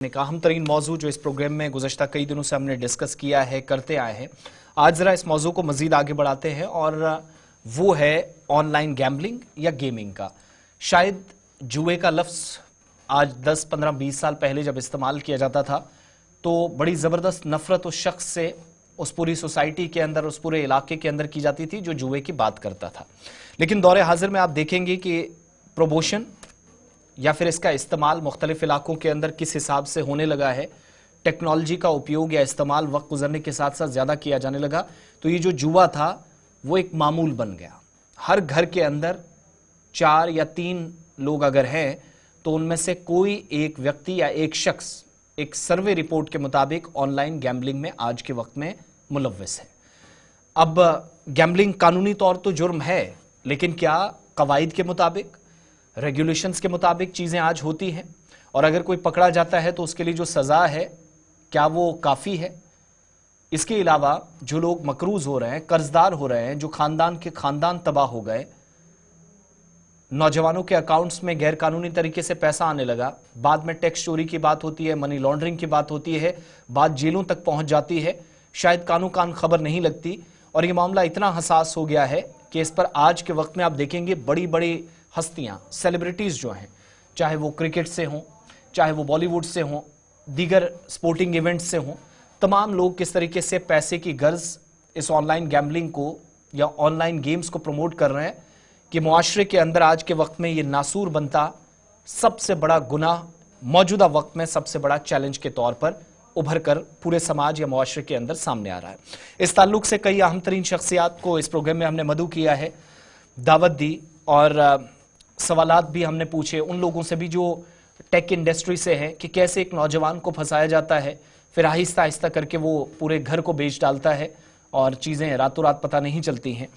एक अहम तरीन मौजू जो इस प्रोग्राम में गुज़श्ता कई दिनों से हमने डिस्कस किया है, करते आए हैं। आज ज़रा इस मौजू को मज़ीद आगे बढ़ाते हैं और वो है ऑनलाइन गैम्बलिंग या गेमिंग का। शायद जुए का लफ्ज़ आज 10, 15, 20 साल पहले जब इस्तेमाल किया जाता था तो बड़ी ज़बरदस्त नफ़रत उस शख्स से, उस पूरी सोसाइटी के अंदर, उस पूरे इलाके के अंदर की जाती थी जो जुए की बात करता था। लेकिन दौरे हाजिर में आप देखेंगे कि प्रमोशन या फिर इसका इस्तेमाल मुख्तलिफ इलाकों के अंदर किस हिसाब से होने लगा है, टेक्नोलॉजी का उपयोग या इस्तेमाल वक्त गुजरने के साथ साथ ज़्यादा किया जाने लगा, तो ये जो जुआ था वो एक मामूल बन गया। हर घर के अंदर 4 या 3 लोग अगर हैं तो उनमें से कोई एक व्यक्ति या एक शख्स एक सर्वे रिपोर्ट के मुताबिक ऑनलाइन गैम्बलिंग में आज के वक्त में मुलव्वस है। अब गैम्बलिंग कानूनी तौर तो जुर्म है, लेकिन क्या कवायद के मुताबिक, रेगुलेशंस के मुताबिक चीज़ें आज होती हैं? और अगर कोई पकड़ा जाता है तो उसके लिए जो सज़ा है क्या वो काफ़ी है? इसके अलावा जो लोग मकरूज़ हो रहे हैं, कर्जदार हो रहे हैं, जो ख़ानदान के ख़ानदान तबाह हो गए, नौजवानों के अकाउंट्स में गैर कानूनी तरीके से पैसा आने लगा, बाद में टैक्स चोरी की बात होती है, मनी लॉन्ड्रिंग की बात होती है, बात जेलों तक पहुंच जाती है, शायद कानों कान खबर नहीं लगती और ये मामला इतना हसास हो गया है कि इस पर आज के वक्त में आप देखेंगे बड़ी बड़ी हस्तियां, सेलिब्रिटीज़ जो हैं, चाहे वो क्रिकेट से हों, चाहे वो बॉलीवुड से हों, दीगर स्पोर्टिंग इवेंट्स से हों, तमाम लोग किस तरीके से पैसे की गर्ज इस ऑनलाइन गैम्बलिंग को या ऑनलाइन गेम्स को प्रमोट कर रहे हैं कि मुआशरे के अंदर आज के वक्त में ये नासूर बनता सबसे बड़ा गुनाह, मौजूदा वक्त में सबसे बड़ा चैलेंज के तौर पर उभर कर पूरे समाज या मुआशरे के अंदर सामने आ रहा है। इस ताल्लुक से कई अहम तरीन शख्सियात को इस प्रोग्राम में हमने मदऊ किया है, दावत दी और सवालात भी हमने पूछे उन लोगों से भी जो टेक इंडस्ट्री से हैं कि कैसे एक नौजवान को फंसाया जाता है, फिर आहिस्ता आहिस्ता करके वो पूरे घर को बेच डालता है और चीज़ें रातों रात पता नहीं चलती हैं।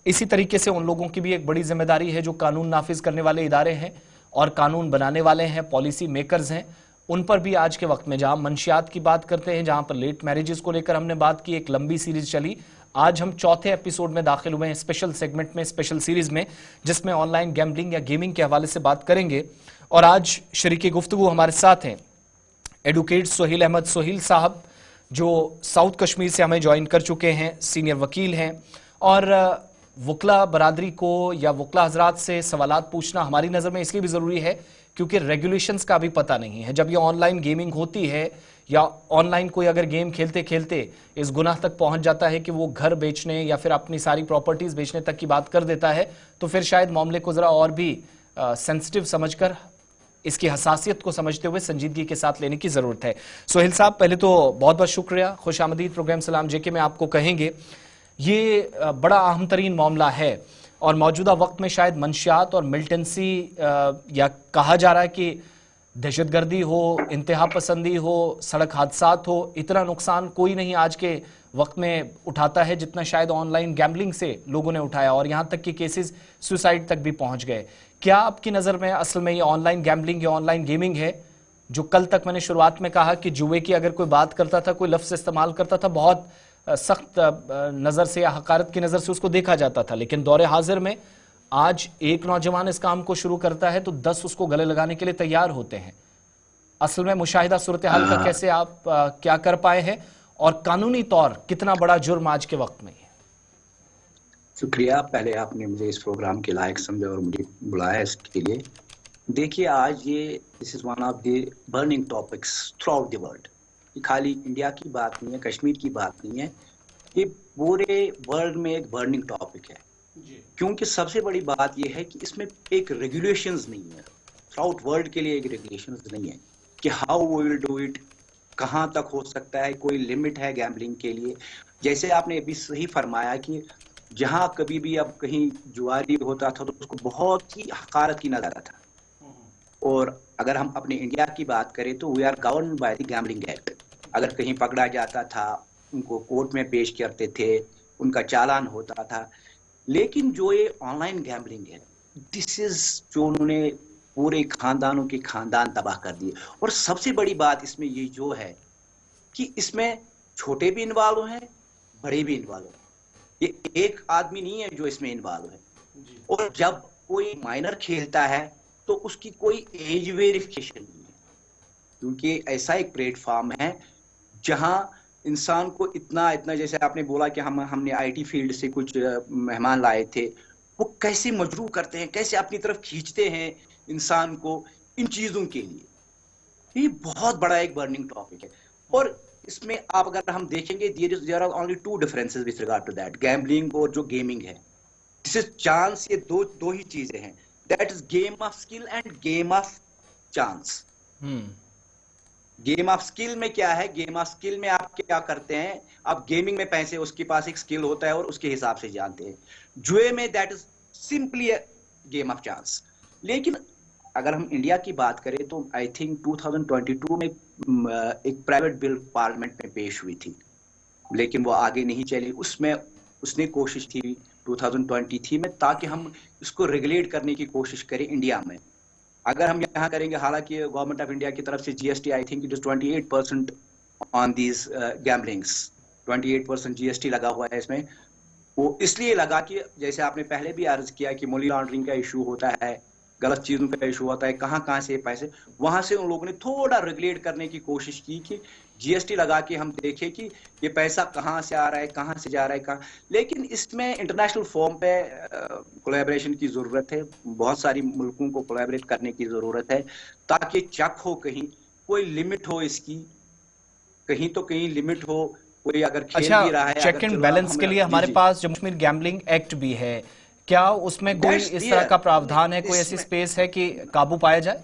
इसी तरीके से उन लोगों की भी एक बड़ी जिम्मेदारी है जो कानून नाफिज करने वाले इदारे हैं और कानून बनाने वाले हैं, पॉलिसी मेकर्स हैं, उन पर भी आज के वक्त में, जहां मंशियात की बात करते हैं, जहां पर लेट मैरिजेस को लेकर हमने बात की, एक लंबी सीरीज चली, आज हम चौथे एपिसोड में दाखिल हुए हैं, स्पेशल सेगमेंट में, स्पेशल सीरीज में, जिसमें ऑनलाइन गैम्बलिंग या गेमिंग के हवाले से बात करेंगे। और आज शरीके गुफ्तगू हमारे साथ हैं एडवोकेट सोहेल अहमद सोहेल साहब, जो साउथ कश्मीर से हमें ज्वाइन कर चुके हैं, सीनियर वकील हैं और वकला बरादरी को या वकला हजरात से सवालात पूछना हमारी नज़र में इसलिए भी ज़रूरी है क्योंकि रेगुलेशंस का भी पता नहीं है। जब ये ऑनलाइन गेमिंग होती है या ऑनलाइन कोई अगर गेम खेलते खेलते इस गुनाह तक पहुंच जाता है कि वो घर बेचने या फिर अपनी सारी प्रॉपर्टीज़ बेचने तक की बात कर देता है, तो फिर शायद मामले को ज़रा और भी सेंसिटिव समझकर, इसकी हसासियत को समझते हुए संजीदगी के साथ लेने की ज़रूरत है। सोहेल साहब, पहले तो बहुत बहुत शुक्रिया, खुश आमदीद प्रोग्राम सलाम जेके में आपको कहेंगे। ये बड़ा अहम तरीन मामला है और मौजूदा वक्त में शायद मंशियात और मिलिटेंसी या कहा जा रहा है कि दहशतगर्दी हो, इंतहा पसंदी हो, सड़क हादसात हो, इतना नुकसान कोई नहीं आज के वक्त में उठाता है जितना शायद ऑनलाइन गैम्बलिंग से लोगों ने उठाया और यहाँ तक कि केसेस सुसाइड तक भी पहुँच गए। क्या आपकी नज़र में असल में ये ऑनलाइन गैम्बलिंग या ऑनलाइन गेमिंग है जो कल तक मैंने शुरुआत में कहा कि जुए की अगर कोई बात करता था, कोई लफ्ज़ इस्तेमाल करता था, बहुत सख्त नज़र से या हकारत की नज़र से उसको देखा जाता था, लेकिन दौरे हाजिर में आज एक नौजवान इस काम को शुरू करता है तो 10 उसको गले लगाने के लिए तैयार होते हैं। असल में मुशाहिदा सूरत हाल का कैसे आप क्या कर पाए हैं और कानूनी तौर कितना बड़ा जुर्म आज के वक्त में है? शुक्रिया, पहले आपने मुझे इस प्रोग्राम के लायक समझा और मुझे बुलाया इसके लिए। देखिए, आज ये this is one of the burning topics through out the world. खाली इंडिया की बात नहीं है, कश्मीर की बात नहीं है, ये पूरे वर्ल्ड में एक बर्निंग टॉपिक है। क्योंकि सबसे बड़ी बात यह है कि इसमें एक रेगुलेशंस नहीं है, थ्रू आउट वर्ल्ड के लिए एक रेगुलेशंस नहीं है कि how we will do it, कहाँ तक हो सकता है, कोई लिमिट है गैम्बलिंग के लिए। जैसे आपने अभी सही फरमाया कि जहाँ कभी भी अब कहीं जुआरी होता था तो उसको बहुत ही हकारत की नजर था, और अगर हम अपने इंडिया की बात करें तो we are govern by the gambling act. अगर कहीं पकड़ा जाता था, उनको कोर्ट में पेश करते थे, उनका चालान होता था। लेकिन जो ये ऑनलाइन गैम्बलिंग है, दिस इज जो उन्होंने पूरे खानदानों के खानदान तबाह कर दिए। और सबसे बड़ी बात इसमें ये जो है कि इसमें छोटे भी इन्वॉल्व हैं, बड़े भी इन्वॉल्व हैं। ये एक आदमी नहीं है जो इसमें इन्वॉल्व है। और जब कोई माइनर खेलता है तो उसकी कोई एज वेरिफिकेशन नहीं है। क्योंकि ऐसा एक प्लेटफॉर्म है जहां इंसान को इतना इतना, जैसे आपने बोला कि हमने आईटी फील्ड से कुछ मेहमान लाए थे, वो कैसे मजबूर करते हैं, कैसे अपनी तरफ खींचते हैं इंसान को इन चीजों के लिए। ये बहुत बड़ा एक बर्निंग टॉपिक है। और इसमें आप अगर हम देखेंगे, there are only two differences with regard to that, gambling और जो गेमिंग है। दिस इज चांस, ये दो दो ही चीजें हैं। That is game of skill end game of chance. Game of skill में क्या है, गेम ऑफ स्किल में आप क्या करते हैं, आप गेमिंग में पैसे, उसके पास एक स्किल होता है और उसके हिसाब से जानते हैं। जुए में that is simply game of chance. लेकिन अगर हम इंडिया की बात करें तो आई थिंक 2022 में एक प्राइवेट बिल पार्लियामेंट में पेश हुई थी, लेकिन वो आगे नहीं चली। उसमें उसने कोशिश थी 2023 में, ताकि हम इसको रेगुलेट करने की कोशिश करें इंडिया में। अगर हम यहाँ करेंगे, हालांकि गवर्नमेंट ऑफ इंडिया की तरफ से GST I think it is 28% on these gamblings, 28% GST लगा हुआ है इसमें। वो इसलिए लगा कि जैसे आपने पहले भी अर्ज किया कि मनी लॉन्ड्रिंग का इशू होता है, गलत चीजों का इशू होता है, कहाँ कहाँ से पैसे, वहां से उन लोगों ने थोड़ा रेगुलेट करने की कोशिश की कि जीएसटी लगा के हम देखें कि ये पैसा कहाँ से आ रहा है, कहाँ से जा रहा है, कहाँ। लेकिन इसमें इंटरनेशनल फॉर्म पे कोलैबोरेशन की जरूरत है, बहुत सारी मुल्कों को कोलैबोरेट करने की जरूरत है, ताकि चेक हो, कहीं कोई लिमिट हो इसकी, कहीं तो कहीं लिमिट हो। कोई अगर खेल भी रहा है, चेक एंड बैलेंस के लिए हमारे पास जम्मू कश्मीर गैम्बलिंग एक्ट भी है, क्या उसमें कोई इस तरह का प्रावधान है, कोई ऐसी स्पेस है कि काबू पाया जाए?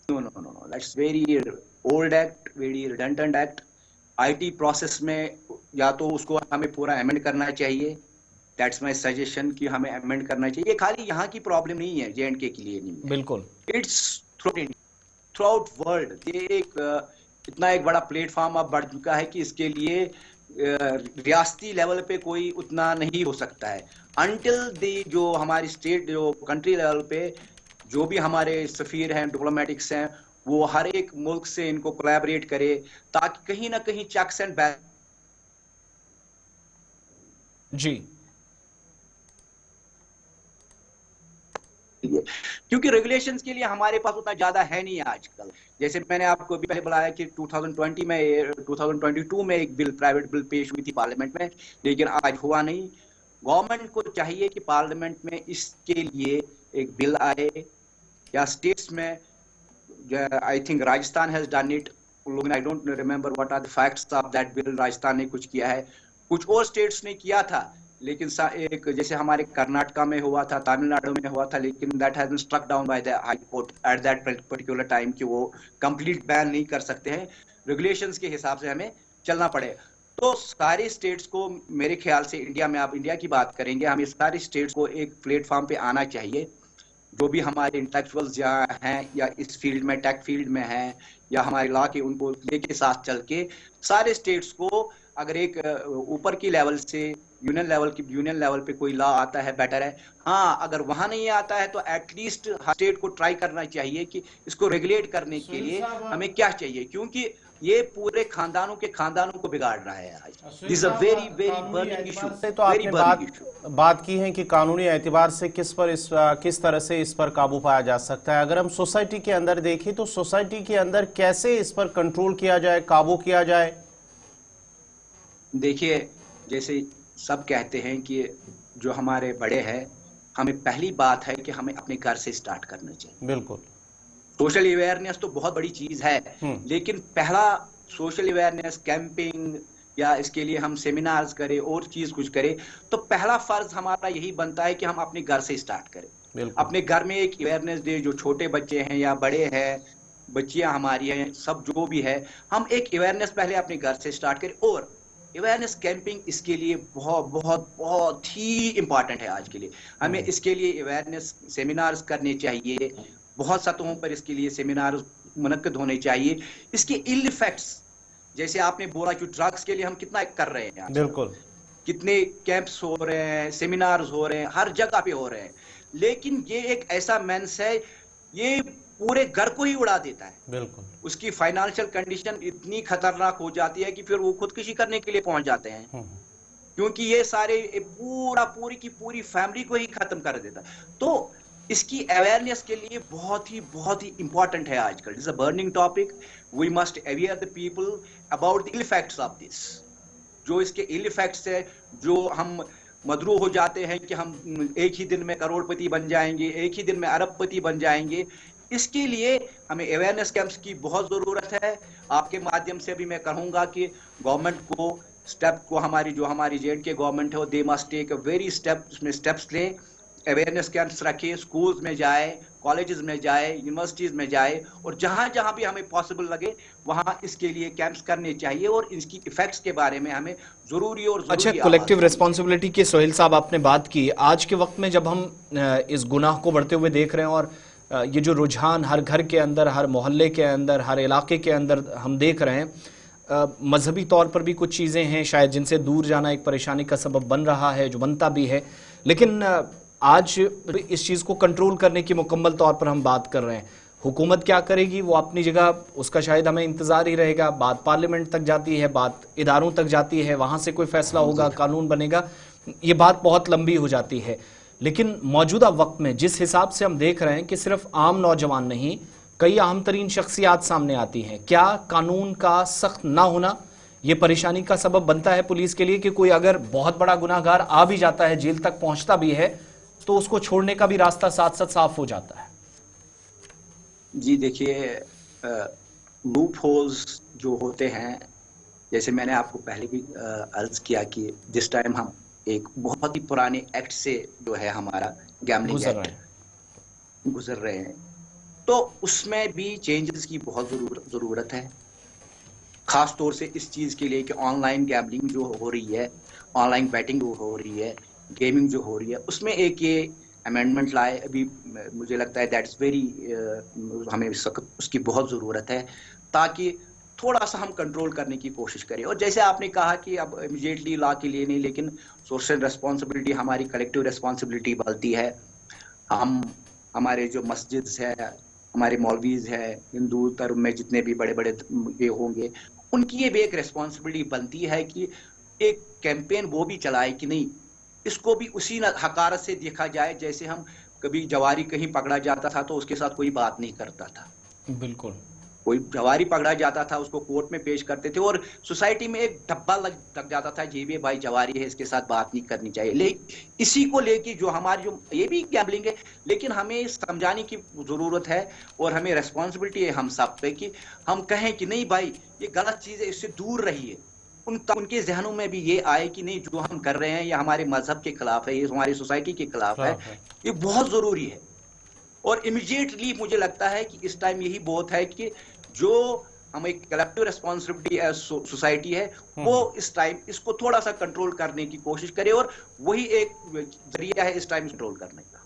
No no no no, that's very old act, very redundant act. IT process में या तो उसको हमें पूरा अमेंड करना चाहिए, दैट्स माय सजेशन कि हमें अमेंड करना चाहिए। ये खाली यहाँ की प्रॉब्लम नहीं है, जेएंडके के लिए नहीं है, बिल्कुल इट्स थ्रू आउट वर्ल्ड। ये एक इतना एक बड़ा प्लेटफॉर्म अब बढ़ चुका है कि इसके लिए रियासती लेवल पे कोई उतना नहीं हो सकता है, अनटिल दी जो हमारी स्टेट, जो कंट्री लेवल पे जो भी हमारे सफीर हैं, डिप्लोमेटिक्स हैं, वो हर एक मुल्क से इनको कोलैबोरेट करे, ताकि कहीं ना कहीं चेक्स एंड बैलेंस। जी, क्योंकि रेगुलेशंस के लिए हमारे पास उतना ज्यादा है नहीं आजकल। जैसे मैंने आपको भी पहले बताया कि 2022 में एक बिल, प्राइवेट बिल पेश हुई थी पार्लियामेंट में, लेकिन आज हुआ नहीं। गवर्नमेंट को चाहिए कि पार्लियामेंट में इसके लिए एक बिल आए, या स्टेट्स में, I think Rajasthan has done it, I don't remember what are the facts of that bill. Rajasthan ने कुछ किया है, कुछ और स्टेट्स ने किया था, लेकिन एक जैसे हमारे कर्नाटका में हुआ था, तमिलनाडु में हुआ था, लेकिन that has been struck down by the high court at that particular time कि वो कंप्लीट बैन नहीं कर सकते हैं, रेगुलेशंस के हिसाब से हमें चलना पड़े। तो सारे स्टेट्स को, मेरे ख्याल से इंडिया में, आप इंडिया की बात करेंगे, हमें सारे स्टेट्स को एक प्लेटफॉर्म पे आना चाहिए। जो भी हमारे इंटेलेक्चुअल्स यहाँ हैं या इस फील्ड में, टेक फील्ड में हैं, या हमारे लॉ के, उनको लेके साथ चल के सारे स्टेट्स को, अगर एक ऊपर की लेवल से यूनियन लेवल पे कोई लॉ आता है, बेटर है। हाँ, अगर वहां नहीं आता है तो एटलीस्ट हर स्टेट को ट्राई करना चाहिए कि इसको रेगुलेट करने के लिए हमें क्या चाहिए, क्योंकि ये पूरे खानदानों को बिगाड़ रहा है आज। This is a very very burning issue. तो आपने बात की है कि कानूनी एतबार से किस तरह से इस पर काबू पाया जा सकता है। अगर हम सोसाइटी के अंदर देखें तो सोसाइटी के अंदर कैसे इस पर कंट्रोल किया जाए, काबू किया जाए? देखिए, जैसे सब कहते हैं कि जो हमारे बड़े हैं, हमें पहली बात है कि हमें अपने घर से स्टार्ट करना चाहिए। बिल्कुल, सोशल अवेयरनेस तो बहुत बड़ी चीज है, लेकिन पहला सोशल अवेयरनेस कैंपिंग, या इसके लिए हम सेमिनार्स करें और चीज कुछ करें, तो पहला फर्ज हमारा यही बनता है कि हम अपने घर से स्टार्ट करें। अपने घर में एक अवेयरनेस दे, जो छोटे बच्चे हैं या बड़े हैं, बच्चियां हमारी हैं, सब जो भी है, हम एक अवेयरनेस पहले अपने घर से स्टार्ट करें। और अवेयरनेस कैंपिंग इसके लिए बहुत बहुत बहुत ही इंपॉर्टेंट है आज के लिए। हमें इसके लिए अवेयरनेस सेमिनार्स करने चाहिए, बहुत सतहों पर इसके लिए सेमिनार मुनक्किद होने चाहिए। इसके इल इफेक्ट्स, जैसे आपने बोला कि ड्रग्स के लिए हम कितना कर रहे हैं, बिल्कुल, कितने कैंप्स हो रहे हैं, सेमिनार्स हो रहे हैं, हर जगह पे हो रहे हैं, लेकिन ये एक ऐसा मेंस है, ये पूरे घर को ही उड़ा देता है। बिल्कुल, उसकी फाइनेंशियल कंडीशन इतनी खतरनाक हो जाती है कि फिर वो खुदकुशी करने के लिए पहुंच जाते हैं, क्योंकि ये सारे पूरी की पूरी फैमिली को ही खत्म कर देता है। तो इसकी अवेयरनेस के लिए बहुत ही इंपॉर्टेंट है आजकल। It's a burning topic. We must aware the people about the ill effects of this. जो इसके इल इफेक्ट्स है, जो हम मदरू हो जाते हैं कि हम एक ही दिन में करोड़पति बन जाएंगे, एक ही दिन में अरबपति बन जाएंगे, इसके लिए हमें अवेयरनेस कैंप्स की बहुत जरूरत है। आपके माध्यम से भी मैं कहूंगा कि गवर्नमेंट को स्टेप को, हमारी J&K गवर्नमेंट है, they must take a very step, उसमें स्टेप्स ले, अवेयरनेस कैंप्स रखे, स्कूल्स में जाए, कॉलेजेस में जाए, यूनिवर्सिटीज में जाए, और जहां जहां भी हमें पॉसिबल लगे वहां इसके लिए कैंप्स करने चाहिए और इसकी इफेक्ट्स के बारे में हमें जरूरी और अच्छा, कलेक्टिव रिस्पॉन्सिबिलिटी की सोहेल साहब आपने बात की। आज के वक्त में जब हम इस गुनाह को बढ़ते हुए देख रहे हैं और ये जो रुझान हर घर के अंदर, हर मोहल्ले के अंदर, हर इलाके के अंदर हम देख रहे हैं, मजहबी तौर पर भी कुछ चीज़ें हैं शायद जिनसे दूर जाना एक परेशानी का सबब बन रहा है, जो बनता भी है, लेकिन आज इस चीज़ को कंट्रोल करने की मुकम्मल तौर पर हम बात कर रहे हैं। हुकूमत क्या करेगी वो अपनी जगह, उसका शायद हमें इंतज़ार ही रहेगा। बात पार्लियामेंट तक जाती है, बात इदारों तक जाती है, वहाँ से कोई फैसला होगा, कानून बनेगा, ये बात बहुत लंबी हो जाती है। लेकिन मौजूदा वक्त में जिस हिसाब से हम देख रहे हैं कि सिर्फ आम नौजवान नहीं, कई अहम तरीन शख्सियात सामने आती हैं, क्या कानून का सख्त ना होना ये परेशानी का सबब बनता है पुलिस के लिए कि कोई अगर बहुत बड़ा गुनाहगार आ भी जाता है, जेल तक पहुंचता भी है, तो उसको छोड़ने का भी रास्ता साथ साथ साफ हो जाता है? जी देखिए, लूप होल्स जो होते हैं, जैसे मैंने आपको पहले भी अर्ज किया कि जिस टाइम हम एक बहुत ही पुराने एक्ट से जो है हमारा गैम्बलिंग एक्ट गुजर रहे हैं, तो उसमें भी चेंजेस की बहुत जरूरत है, खास तौर से इस चीज के लिए कि ऑनलाइन गैम्बलिंग जो हो रही है, ऑनलाइन बैटिंग जो हो रही है, गेमिंग जो हो रही है, उसमें एक ये अमेंडमेंट लाए। अभी मुझे लगता है दैट्स वेरी, हमें उसकी बहुत ज़रूरत है ताकि थोड़ा सा हम कंट्रोल करने की कोशिश करें। और जैसे आपने कहा कि अब इमीडिएटली लॉ के लिए नहीं, लेकिन सोशल रिस्पॉन्सिबिलिटी, हमारी कलेक्टिव रिस्पॉन्सिबिलिटी बनती है। हम हमारे जो मस्जिद है, हमारे मौलवीज है, हिंदू धर्म में जितने भी बड़े बड़े ये होंगे, उनकी ये भी एक रिस्पॉन्सिबिलिटी बनती है कि एक कैंपेन वो भी चलाए कि नहीं, इसको भी उसी हकारत से देखा जाए जैसे हम कभी जवारी कहीं पकड़ा जाता था तो उसके साथ कोई बात नहीं करता था। बिल्कुल, कोई जवारी पकड़ा जाता था उसको कोर्ट में पेश करते थे और सोसाइटी में एक डब्बा लग जाता था, ये भी भाई जवारी है, इसके साथ बात नहीं करनी चाहिए। लेकिन इसी को लेके जो हमारी जो ये भी गैम्बलिंग है, लेकिन हमें समझाने की जरूरत है और हमें रिस्पॉन्सिबिलिटी है हम सब पे कि हम कहें कि नहीं भाई ये गलत चीज है, इससे दूर रहिए। उनके जहनों में भी ये आए कि नहीं, जो हम कर रहे हैं ये हमारे मजहब के खिलाफ है, ये हमारी सोसाइटी के खिलाफ है, ये बहुत जरूरी है। और इमीडिएटली मुझे लगता है कि इस टाइम यही बहुत है कि जो हम एक कलेक्टिव रिस्पॉन्सिबिलिटी एज सोसाइटी है, वो इस टाइम इसको थोड़ा सा कंट्रोल करने की कोशिश करे और वही एक जरिया है इस टाइम कंट्रोल करने का।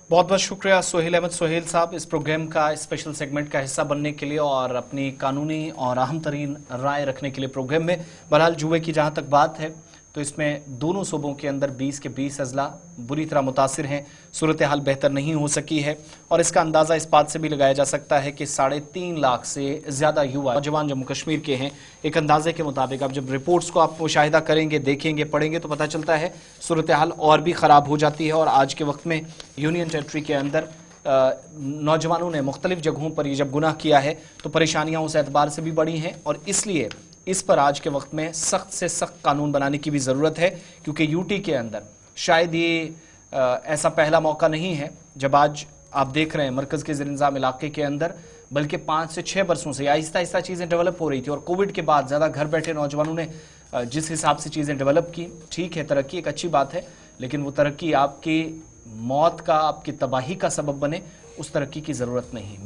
बहुत बहुत शुक्रिया सोहेल अहमद सोहेल साहब, इस प्रोग्राम का स्पेशल सेगमेंट का हिस्सा बनने के लिए और अपनी कानूनी और अहम तरीन राय रखने के लिए प्रोग्राम में। बहरहाल जुए की जहां तक बात है तो इसमें दोनों सूबों के अंदर 20 के 20 अजला बुरी तरह मुतासिर हैं, सूरत हाल बेहतर नहीं हो सकी है और इसका अंदाज़ा इस बात से भी लगाया जा सकता है कि 3.5 लाख से ज़्यादा युवा नौजवान जम्मू कश्मीर के हैं। एक अंदाजे के मुताबिक अब जब रिपोर्ट्स को आप मुशाहिदा करेंगे, देखेंगे, पढ़ेंगे तो पता चलता है सूरत हाल और भी ख़राब हो जाती है। और आज के वक्त में यूनियन टेरिटरी के अंदर नौजवानों ने मुख्तलिफ जगहों पर ये जब गुनाह किया है तो परेशानियाँ उस एतबार से भी बढ़ी हैं और इसलिए इस पर आज के वक्त में सख्त से सख्त कानून बनाने की भी ज़रूरत है, क्योंकि यूटी के अंदर शायद ये ऐसा पहला मौका नहीं है जब आज आप देख रहे हैं मरकज़ के ज़ेर-ए-निज़ाम इलाके के अंदर, बल्कि 5 से 6 बरसों से आहिस्ता आहिस्ता चीज़ें डेवलप हो रही थी और कोविड के बाद ज़्यादा घर बैठे नौजवानों ने जिस हिसाब से चीज़ें डेवलप की, ठीक है, तरक्की एक अच्छी बात है, लेकिन वो तरक्की आपकी मौत का, आपकी तबाही का सबब बने, उस तरक्की की ज़रूरत नहीं।